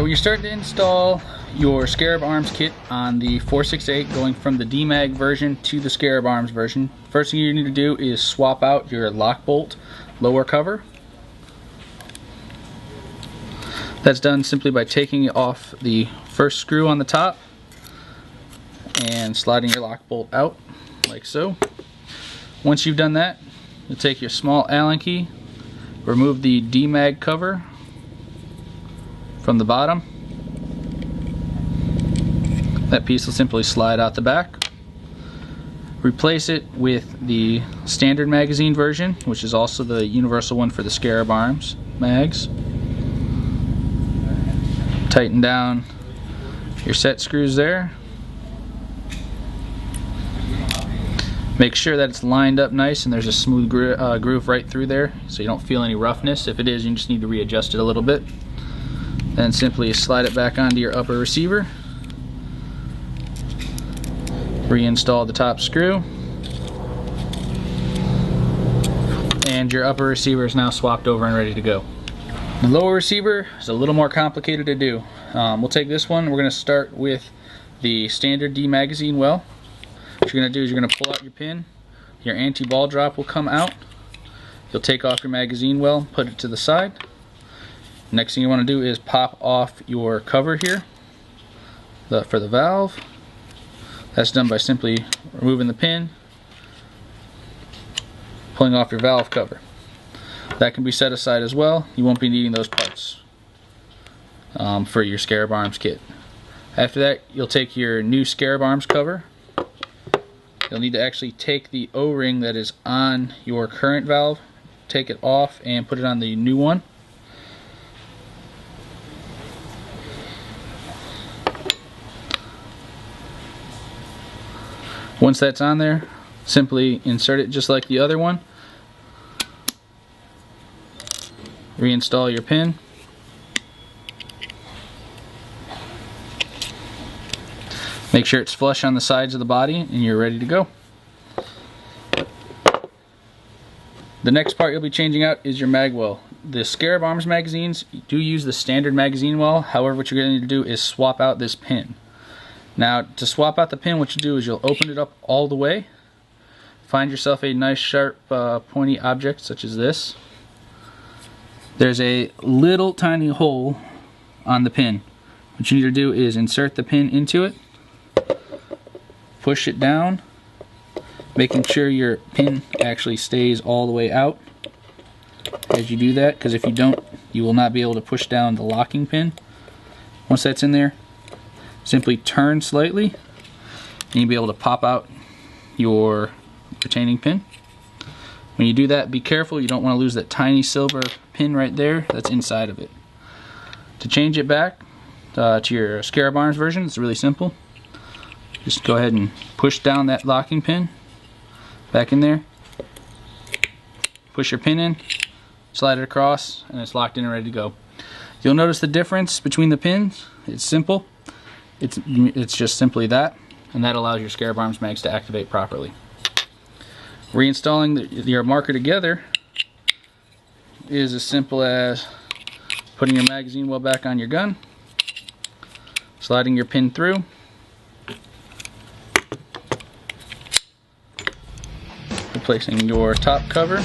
when you're starting to install your Scarab Arms kit on the 468, going from the DMAG version to the Scarab Arms version, first thing you need to do is swap out your lock bolt lower cover. That's done simply by taking off the first screw on the top and sliding your lock bolt out like so. Once you've done that, you'll take your small Allen key, remove the DMAG cover from the bottom. That piece will simply slide out the back. Replace it with the standard magazine version, which is also the universal one for the Scarab Arms mags. Tighten down your set screws there. Make sure that it's lined up nice and there's a smooth groove right through there, so you don't feel any roughness. If it is, you just need to readjust it a little bit. Then simply slide it back onto your upper receiver. Reinstall the top screw. And your upper receiver is now swapped over and ready to go. The lower receiver is a little more complicated to do. We'll take this one. We're going to start with the standard D magazine well. What you're going to do is you're going to pull out your pin. Your anti-ball drop will come out. You'll take off your magazine well, put it to the side. Next thing you want to do is pop off your cover here for the valve. That's done by simply removing the pin, pulling off your valve cover. That can be set aside as well. You won't be needing those parts for your Scarab Arms kit. After that, you'll take your new Scarab Arms cover. You'll need to actually take the O-ring that is on your current valve, take it off and put it on the new one. Once that's on there, simply insert it just like the other one. Reinstall your pin. Make sure it's flush on the sides of the body and you're ready to go. The next part you'll be changing out is your mag well. The Scarab Arms magazines do use the standard magazine well, however what you're going to do is swap out this pin. Now, to swap out the pin, what you do is you'll open it up all the way, find yourself a nice sharp pointy object such as this. There's a little tiny hole on the pin. What you need to do is insert the pin into it, push it down, making sure your pin actually stays all the way out as you do that, because if you don't, you will not be able to push down the locking pin. Once that's in there, simply turn slightly and you'll be able to pop out your retaining pin. When you do that, be careful, you don't want to lose that tiny silver pin right there that's inside of it. To change it back to your Scarab Arms version, it's really simple. Just go ahead and push down that locking pin back in there, push your pin in, slide it across, and it's locked in and ready to go. You'll notice the difference between the pins. It's simple. It's just simply that, and that allows your Scarab Arms mags to activate properly. Reinstalling your marker together is as simple as putting your magazine well back on your gun, sliding your pin through, replacing your top cover,